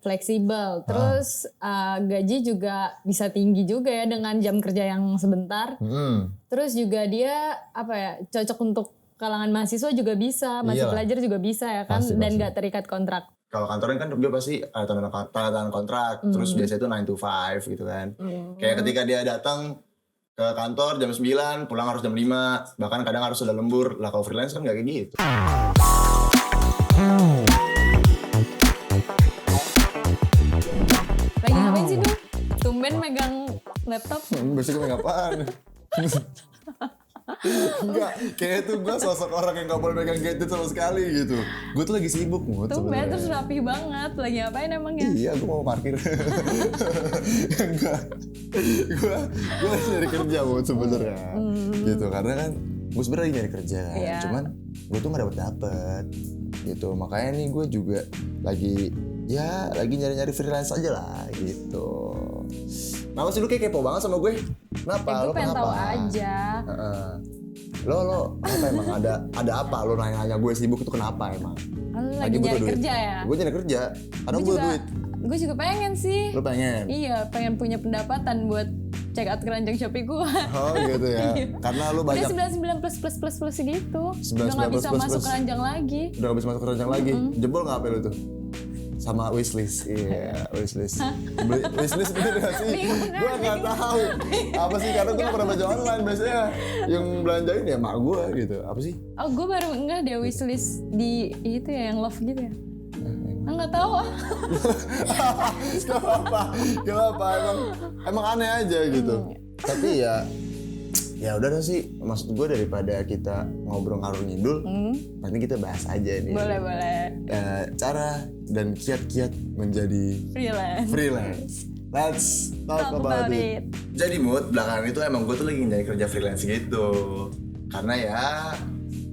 fleksibel. Terus gaji juga bisa tinggi juga ya dengan jam kerja yang sebentar. Terus juga dia cocok untuk kalangan mahasiswa juga bisa, masih pelajar juga bisa ya kan, dan nggak terikat kontrak. Kalau kantoran kan dia pasti ada tanda tangan kontrak, terus biasanya itu 9 to 5 gitu kan. Kayak ketika dia datang ke kantor jam 9, pulang harus jam 5, bahkan kadang harus sudah lembur. Lah kalau freelance kan nggak kayak gitu. Lagi ngapain sih Dong? Tumben megang laptop? Biasanya megang apaan? Enggak, kayak itu gue sosok orang yang gak boleh megang gadget sama sekali gitu. Gue tuh lagi sibuk Mut. Tumben terus rapih banget. Lagi ngapain emangnya? Iya, gue mau parkir. Enggak, gue lagi nyari kerja Mut sebenernya. Gitu, karena kan gue sebenernya lagi nyari kerja kan. Cuman gue tuh gak dapet gitu. Makanya nih gue juga lagi nyari freelance aja lah gitu. Kenapa sih lu kayak kepo banget sama gue? Kenapa? Gue pengen tahu aja. Lo apa emang ada apa? Lo nanya gue sibuk itu kenapa emang? Lagi nyari kerja ya? Gue nyari kerja, karena gue duit. Gue juga pengen sih. Lo pengen? Iya, pengen punya pendapatan buat check out keranjang Shopee gue. Oh gitu ya? Karena lo banyak. Udah 99 plus gitu. 99 udah gak bisa masuk keranjang lagi. Udah gak bisa masuk keranjang lagi? Jebol gak apa lo tuh? Sama wishlist, wishlist. Wishlist bener gak sih? Gue gak tahu. Apa sih, karena gue pernah baca online biasanya yang belanjain ya mak gue gitu. Apa sih? Oh, gue baru enggak dia wishlist di itu ya, yang love gitu ya. Nggak tahu. Kenapa? Emang aneh aja gitu. Tapi ya udah dong sih, maksud gue daripada kita ngobrol ngalur ngidul, nanti kita bahas aja nih. Boleh. Cara dan kiat-kiat menjadi freelance. Let's talk about it. Jadi Mut, belakangan itu emang gue tuh lagi nyari kerja freelance gitu. Karena ya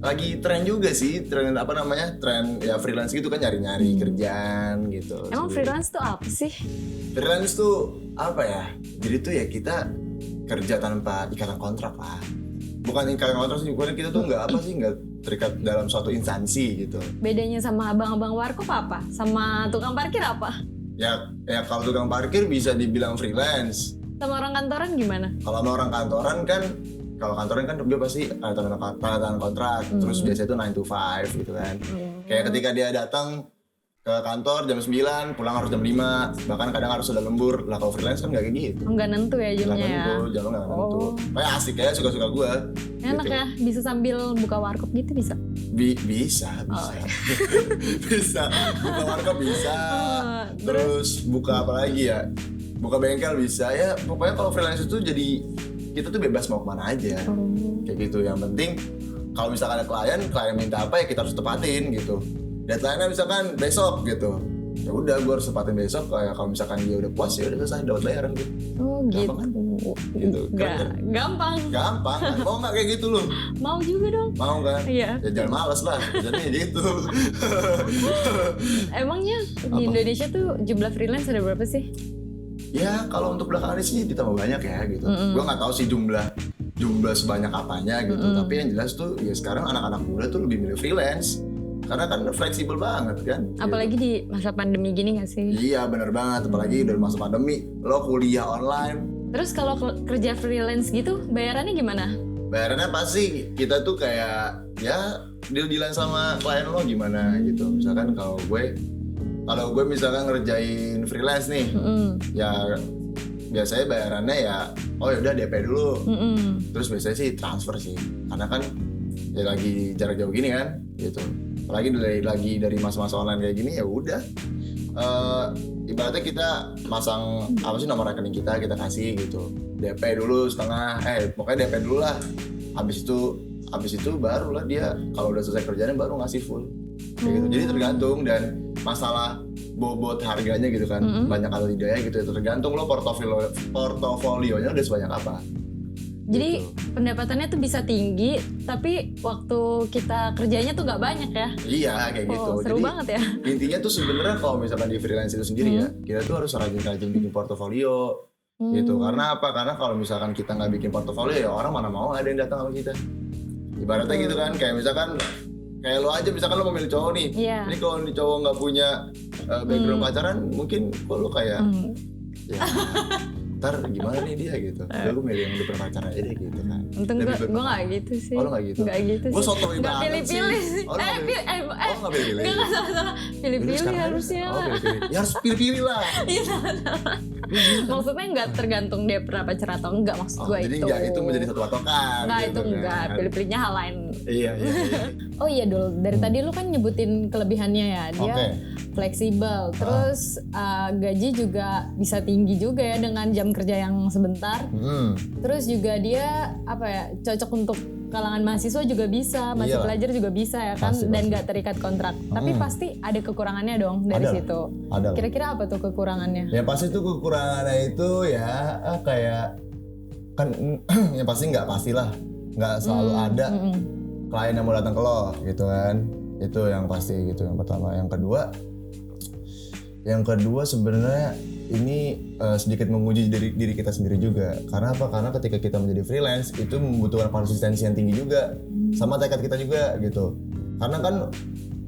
lagi tren juga sih, tren ya freelance gitu kan, nyari-nyari kerjaan gitu. Emang freelance tuh apa sih? Freelance tuh apa ya? Jadi tuh ya kita kerja tanpa ikatan kontrak lah. Bukan ikatan kontrak sih, bukan, kita tuh nggak terikat dalam suatu instansi gitu. Bedanya sama abang-abang warkop apa? Sama tukang parkir apa? Ya kalau tukang parkir bisa dibilang freelance. Sama orang kantoran gimana? Kalau sama orang kantoran kan dia pasti ada tanda tangan kontrak, terus biasanya itu 9 to 5 gitu kan. Kayak ketika dia datang ke kantor jam 9, pulang harus jam 5, bahkan kadang harus sudah lembur. Lah kalau freelance kan gak kayak gitu. Enggak nentu ya jamnya ya? Jamnya gak nentu. Kayak asik ya, suka-suka gue. Enak gitu. Ya, bisa sambil buka warkop gitu bisa? Bisa. Bisa, buka warkop bisa. Terus buka apa lagi ya? Buka bengkel bisa ya. Pokoknya kalau freelance itu jadi kita tuh bebas mau kemana aja. Kayak gitu, yang penting kalau misalkan ada klien minta apa ya kita harus tepatin gitu. Deadline-nya misalkan besok gitu, ya udah gue harus tepatin besok. Kayak kalau misalkan dia udah puas ya udah selesai, dapat bayaran gitu. Oh gitu. Gampang kan? Gitu. Gampang. Mau nggak kayak gitu lu? Mau juga dong. Mau kan? Iya. Ya jangan malas lah, jadinya gitu. Emangnya di Indonesia tuh jumlah freelance ada berapa sih? Ya kalau untuk belakangan ini sih ditambah banyak ya gitu. Gue nggak tahu sih jumlah sebanyak apanya gitu. Tapi yang jelas tuh ya sekarang anak-anak muda tuh lebih milih freelance. Karena kan fleksibel banget kan. Apalagi di masa pandemi gini gak sih? Iya bener banget, apalagi udah masa pandemi. Lo kuliah online. Terus kalau kerja freelance gitu bayarannya gimana? Bayarannya pasti kita tuh kayak ya deal-dealan sama klien lo gimana gitu. Misalkan kalau gue misalkan ngerjain freelance nih, ya biasanya bayarannya ya udah DP dulu. Terus biasanya sih transfer sih. Karena kan ya lagi jarak jauh gini kan gitu. Apalagi lagi dari masa-masa online kayak gini, ya udah ibaratnya kita masang nomor rekening kita kasih gitu, DP dulu setengah, pokoknya DP dulu lah. Habis itu baru lah dia kalau udah selesai kerjanya baru ngasih full kayak gitu. Jadi tergantung, dan masalah bobot harganya gitu kan, banyak atau tidak ya gitu, tergantung lo portofolionya udah sebanyak apa. Jadi gitu. Pendapatannya tuh bisa tinggi, tapi waktu kita kerjanya tuh nggak banyak ya? Iya kayak gitu. Seru Jadi, banget ya. Intinya tuh sebenarnya kalau misalkan di freelance itu sendiri ya, kita tuh harus rajin-rajin bikin portofolio gitu. Karena apa? Karena kalau misalkan kita nggak bikin portofolio ya orang mana mau ada yang datang sama kita. Ibaratnya gitu kan, kayak misalkan kayak lo aja misalkan lo memilih cowok nih. Ini kalau nih cowok nggak punya background pacaran, mungkin kok lo kayak ya ntar gimana nih dia gitu. Gue milih yang udah pernah pacaran aja deh gitu kan. Untung gue gak gitu sih. Oh lo gak gitu? Gak gitu sih. Gue soto banget sih. Gak pilih-pilih sih. Oh gak pilih-pilih? Gak salah. Pilih-pilih harusnya. Oh pilih-pilih. Ya harus pilih-pilih lah. Iya salah. Maksudnya gak tergantung dia pernah pacaran atau enggak, maksud gue itu. Jadi enggak itu menjadi satu patokan. Enggak gitu, itu enggak. Kan? Pilih-pilihnya hal lain. Iya. Oh iya Dul, dari tadi lu kan nyebutin kelebihannya ya. Dia fleksibel, terus gaji juga bisa tinggi juga ya dengan jam kerja yang sebentar. Terus juga dia apa ya, cocok untuk kalangan mahasiswa juga bisa, masih pelajar juga bisa ya kan, dan nggak terikat kontrak. Tapi pasti ada kekurangannya dong dari situ. Kira-kira apa tuh kekurangannya? Ya pasti tuh kekurangannya itu ya kayak kan yang pasti nggak pastilah, nggak selalu ada klien yang mau datang ke lo gitu kan. Itu yang pasti gitu yang pertama. Yang kedua sebenarnya ini sedikit menguji diri kita sendiri juga. Karena apa? Karena ketika kita menjadi freelance itu membutuhkan konsistensi yang tinggi juga, sama tekad kita juga gitu. Karena kan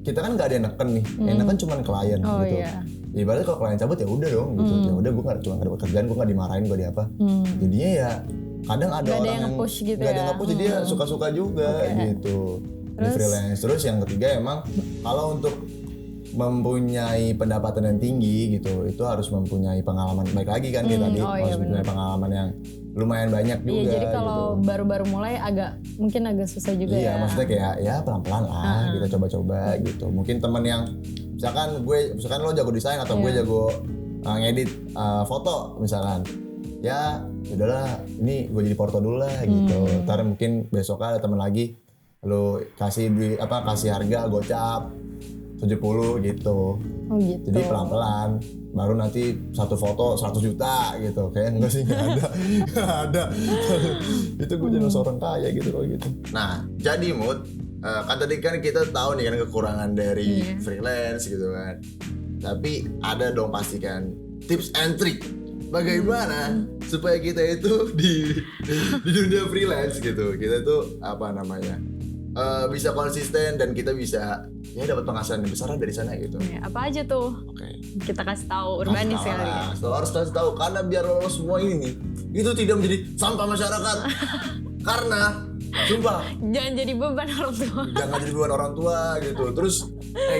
kita kan nggak ada yang neken nih, yang neken cuma klien gitu. Iya. Ibaratnya kalau klien cabut ya udah dong gitu. Ya udah gue cuma nggak dapat kerjaan, gue nggak dimarahin, gue di apa. Jadinya ya kadang ada orang yang nge-push gitu ya. Gak ada yang nge-push, jadi dia suka-suka juga gitu. Di freelance. Terus yang ketiga emang kalau untuk mempunyai pendapatan yang tinggi gitu, itu harus mempunyai pengalaman baik lagi kan kayak tadi, harus mempunyai pengalaman yang lumayan banyak juga. Iya, jadi kalau gitu. baru-baru mulai mungkin agak susah juga ya. Iya, maksudnya kayak ya pelan-pelan lah, kita coba-coba gitu. Mungkin temen yang misalkan lo jago desain atau gue jago ngedit foto misalkan. Ya udahlah, ini gue jadi porto dulu lah gitu. Ntar mungkin besok ada temen lagi, lo kasih harga gocap 70 gitu. Oh gitu. Jadi pelan-pelan, baru nanti satu foto 100 juta gitu. Kayak enggak sih, enggak ada. Itu gue jadi seorang kaya gitu kalau gitu. Nah, jadi kan tadi kan kita tahu nih kan kekurangan dari freelance gitu kan. Tapi ada dong pasti kan tips and trick bagaimana supaya kita itu di dunia freelance gitu. Kita tuh bisa konsisten dan kita bisa dapat penghasilan yang besar dari sana gitu. Ya, apa aja tuh? Kita kasih tahu Urbanis kali. Harus kasih tahu karena biar lo semua ini nih itu tidak menjadi sampah masyarakat. Karena sumpah jangan jadi beban orang tua. Jangan jadi beban orang tua gitu. Terus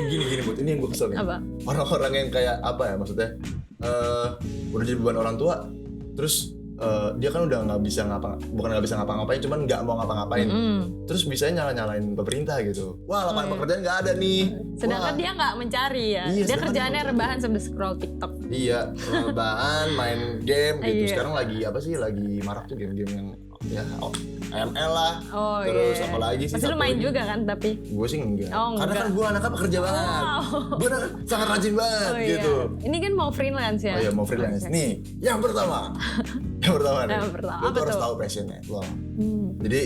gini ini yang gue kesel nih. Apa? Orang-orang yang kayak apa ya maksudnya udah jadi beban orang tua terus dia kan udah nggak bisa ngapa-ngapain, cuman nggak mau ngapa-ngapain. Terus bisanya nyalain pemerintah gitu. Wah, lapangan pekerjaan nggak ada nih. Sedangkan dia nggak mencari ya. Iya, dia kerjaannya rebahan sambil scroll TikTok. Iya, rebahan, main game gitu. Sekarang lagi marak tuh game-game yang ML lah. Terus apa lagi sih? Pasti lu main juga kan tapi? Gue sih enggak. Karena kan gue anaknya pekerja banget. Gue sangat rajin banget gitu. Ini kan mau freelance ya? Oh iya, mau freelance. Nih, yang pertama nih. Lo tuh harus tahu passionnya lo. Jadi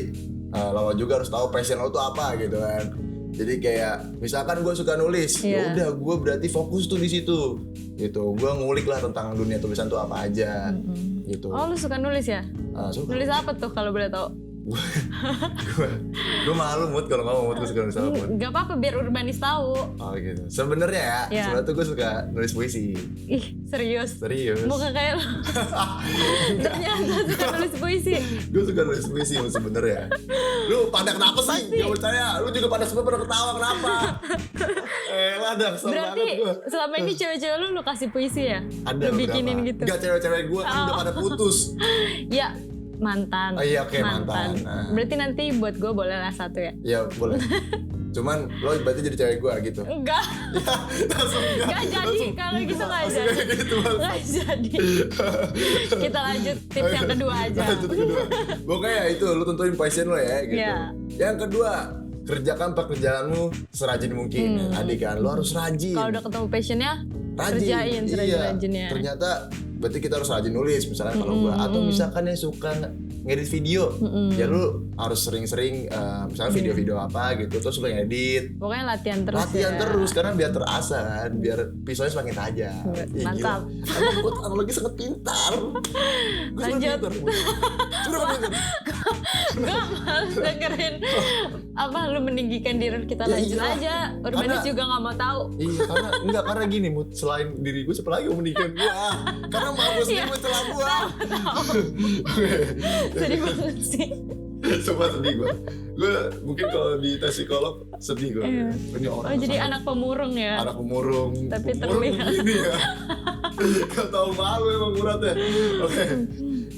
lo juga harus tahu passion lo tuh apa gitu kan. Jadi kayak misalkan gue suka nulis, ya udah gue berarti fokus tuh di situ. Gitu. Gue ngulik lah tentang dunia tulisan tuh apa aja. Gitu. Oh, lu suka nulis ya? Suka. Nulis apa tuh kalau boleh tahu? Gue malu kalau ngomong gue suka nulis apa. Gak apa-apa biar Urbanis tahu. Oh gitu. Sebenarnya sebenarnya tuh gue suka nulis puisi. Ih, serius. Muka kayak lo. Ternyata suka nulis puisi. Gue suka nulis puisi sebenarnya. Lu pada kenapa sih? Gak percaya. Lu juga pada semua pada ketawa kenapa? Berarti selama ini cewek-cewek lu kasih puisi ya? Ada lu bikinin gitu. Enggak, cewek-cewek gue kan udah pada putus. Ya mantan. Iya oke, mantan. Berarti nanti buat gue boleh lah satu ya? Iya boleh. Cuman lo berarti jadi cewek gue gitu. Enggak. Enggak jadi. Kalau gitu enggak jadi. Enggak jadi. Kita lanjut tips yang kedua aja. Pokoknya itu lo tentuin passion lo ya gitu. Yang kedua, kerjakan pekerjaanmu serajin mungkin. Adik kan lo harus rajin. Kalau udah ketemu passionnya kerjain serajin-rajinnya. Ternyata berarti kita harus rajin nulis misalnya kalau gue, atau misalkan yang suka ngedit video, ya lu harus sering-sering misalnya video-video apa gitu, terus lu ngedit. Pokoknya latihan terus karena biar terasa kan, biar visualnya semakin tajam. Mantap. Emang gue analogi sangat pintar. Lanjut. Gue males dengerin apa lu meninggikan diri kita, lanjut aja. Urbanis juga nggak mau tahu. Iya, karena gini, selain diri gue siapa lagi yang meninggikan gue? Karena mau gue sendiri mencela gue. Sedih banget sih. Sumpah sedih gue. Gue mungkin kalau di tes psikolog sedih gue. Ini orang jadi anak pemurung ya. Anak pemurung. Tapi pemurung terlihat. Gini ya. Gak tau malu emang Muratnya. Oke.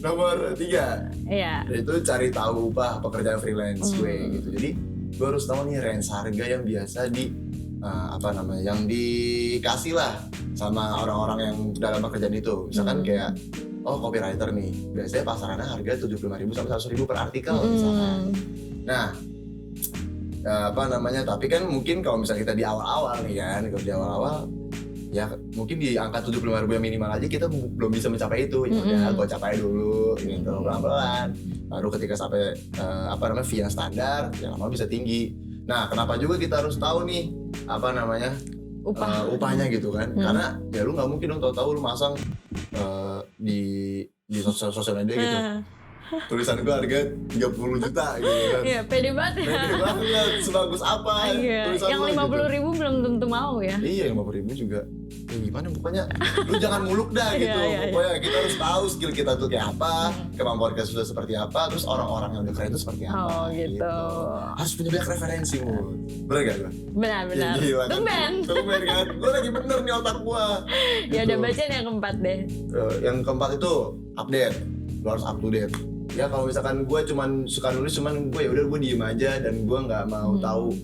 Nomor 3. Iya. Itu cari tahu pekerjaan freelance gue gitu. Jadi gue harus tahu nih range harga yang biasa yang dikasih lah sama orang-orang yang dalam pekerjaan itu. Misalkan kayak copywriter nih, biasanya pasarannya harga 75.000 sampai 100.000 per artikel misalkan. Nah, tapi kan mungkin kalau misalnya kita di awal-awal nih kan, kalau di awal-awal ya mungkin di angka 75.000 yang minimal aja kita belum bisa mencapai itu. Ya gue capai dulu gitu pelan-pelan. Baru ketika sampai fee yang standar, yang lama bisa tinggi. Nah, kenapa juga kita harus tahu nih upahnya gitu kan? Karena ya lu nggak mungkin dong tahu-tahu lu masang di sosial media gitu. Tulisan gue harga 30 juta gitu kan. Iya, pede banget ya. Pede banget, sebagus apa tulisan yang 50.000 gitu. Belum tentu mau ya. Iya, 50.000 juga. Gimana pokoknya lu jangan muluk dah gitu. Pokoknya kita harus tahu skill kita tuh kayak apa, kemampuan kita sudah seperti apa, terus orang-orang yang udah keren itu seperti apa. Oh gitu. Harus punya banyak referensi mu. Bener gak gue? Benar. Tumben kan? Gue lagi bener nih otak gue. Ya udah bacain yang keempat deh. Yang keempat itu update. Lu harus up to date. Ya kalau misalkan gue cuman suka nulis, gue ya udah gue diem aja dan gue nggak mau tahu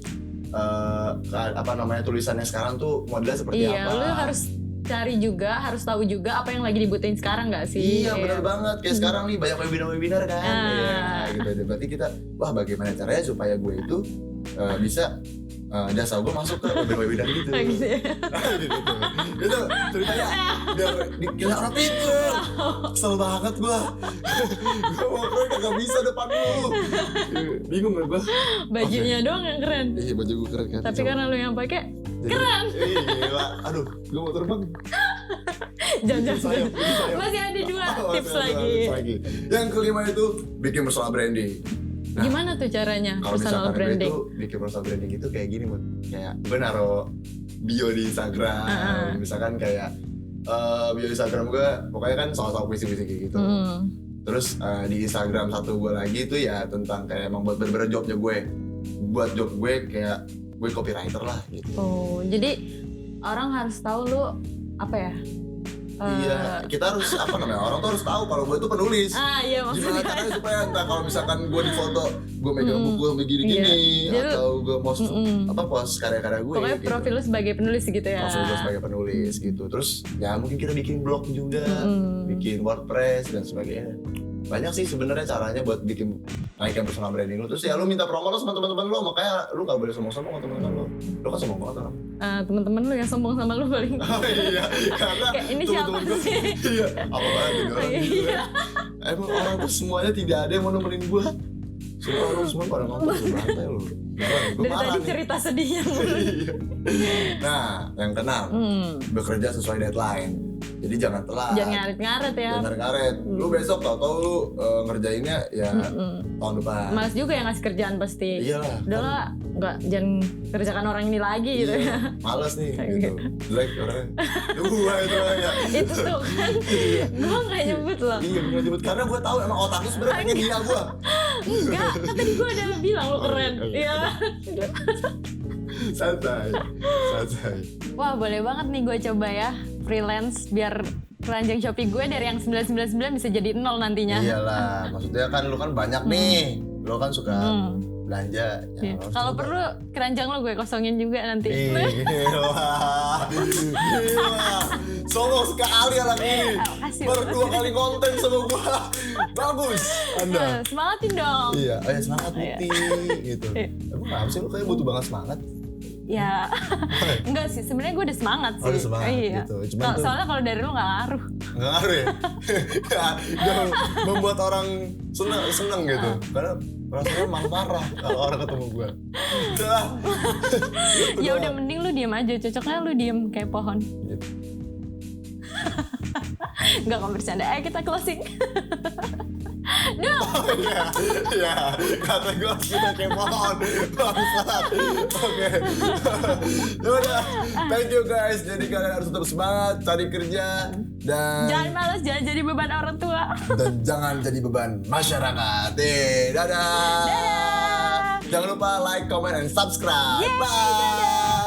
tulisannya sekarang tuh modelnya seperti apa. Iya, lu harus cari juga, harus tahu juga apa yang lagi dibutuhin sekarang nggak sih? Iya, benar banget. Kayak sekarang nih banyak webinar kan. Iya, gitu. Berarti kita, bagaimana caranya supaya gue itu bisa jasa gue masuk ke webinar gitu. Gitu ya. Gitu ceritanya biar dikira orang pintar. Kesel banget gue. Gue gak bisa depan lu. Bingung gak gue? Bajunya doang yang keren. Iya, baju gue keren kan. Tapi karena lu yang pakai keren. Gila. Aduh, gue mau terbang. Jangan. Masih ada 2 tips lagi. Yang kelima itu bikin personal branding. Nah, gimana tuh caranya personal branding? Itu bikin personal branding itu kayak gini, Mut. Kayak gue naruh bio di Instagram, misalkan kayak bio Instagram gue pokoknya kan soal puisi-puisi kayak gitu. Terus di Instagram satu gue lagi itu ya tentang kayak emang buat bener-bener jobnya gue. Buat job gue kayak gue copywriter lah gitu. Oh, jadi orang harus tahu lu apa ya? Iya, kita harus orang tuh harus tahu kalau gue itu penulis. Iya maksudnya. Gimana caranya supaya entah kalau misalkan gue di foto gue megang buku begini-gini, atau gue post karya-karya gue. Pokoknya gitu. Profil lu sebagai penulis gitu ya. Profil gue sebagai penulis gitu. Terus ya mungkin kita bikin blog juga, bikin WordPress dan sebagainya. Banyak sih sebenarnya caranya buat naikin personal branding lu. Terus ya lu minta promo sama teman-teman lu, makanya lu gak boleh sombong-sombong sama teman-teman lu. Lu kan sombong banget orang. Teman-teman lu yang sombong sama lu paling. Oh iya, karena kayak ini siapa sih? Iya, apa banget ini orang gitu ya. Emang orang tuh semuanya tidak ada yang mau nemenin gua. Semua pada nonton di lantai lu. Dari tadi cerita sedihnya mulu. Nah, yang keenam, bekerja sesuai deadline. Jadi jangan telat. Jangan ngaret-ngaret ya. Jangan ngaret. Lu besok tau lu ngerjainnya ya tahun depan. Males juga yang ngasih kerjaan pasti. Iyalah. Udahlah, jangan kerjakan orang ini lagi gitu ya. Males nih gitu. Jelek orangnya. Itu ya. Itu tuh kan. Gue gak nyebut loh. Iya, gak nyebut karena gue tahu emang otak lu sebenarnya pengen hina gue. Enggak, kan tadi gue udah bilang lu keren. Iya. Santai. Wah, boleh banget nih gue coba ya freelance biar keranjang Shopee gue dari yang 999 bisa jadi 0 nantinya. Iyalah, maksudnya kan lu kan banyak nih. Lu kan suka belanja. Ya, kalau perlu keranjang lu gue kosongin juga nanti. Gila. Songong sekali anak ini. Berdua kali konten sama gua. Bagus. Anda. Semangatin dong. Iya, ayo semangat Putih gitu. Emang apa sih lu kayak butuh banget semangat? Ya, enggak sih. Sebenarnya gue udah semangat sih. Udah semangat gitu. Soalnya kalau dari lu nggak ngaruh. Nggak ngaruh ya? Jangan membuat orang seneng gitu. Karena rasanya emang parah kalau orang ketemu gue. Ya udah mending lu diem aja. Cocoknya lu diem kayak pohon. Gitu. Nggak mau bercanda. Kita closing. No. Oh iya, kata gue kita kayak pohon. Bangsat. Oke. Udah, thank you guys. Jadi kalian harus tetap semangat, cari kerja dan jangan malas, jangan jadi beban orang tua. Dan jangan jadi beban masyarakat. Dadah. Dadah. Jangan lupa like, comment, and subscribe. Yeay, Bye. dadah.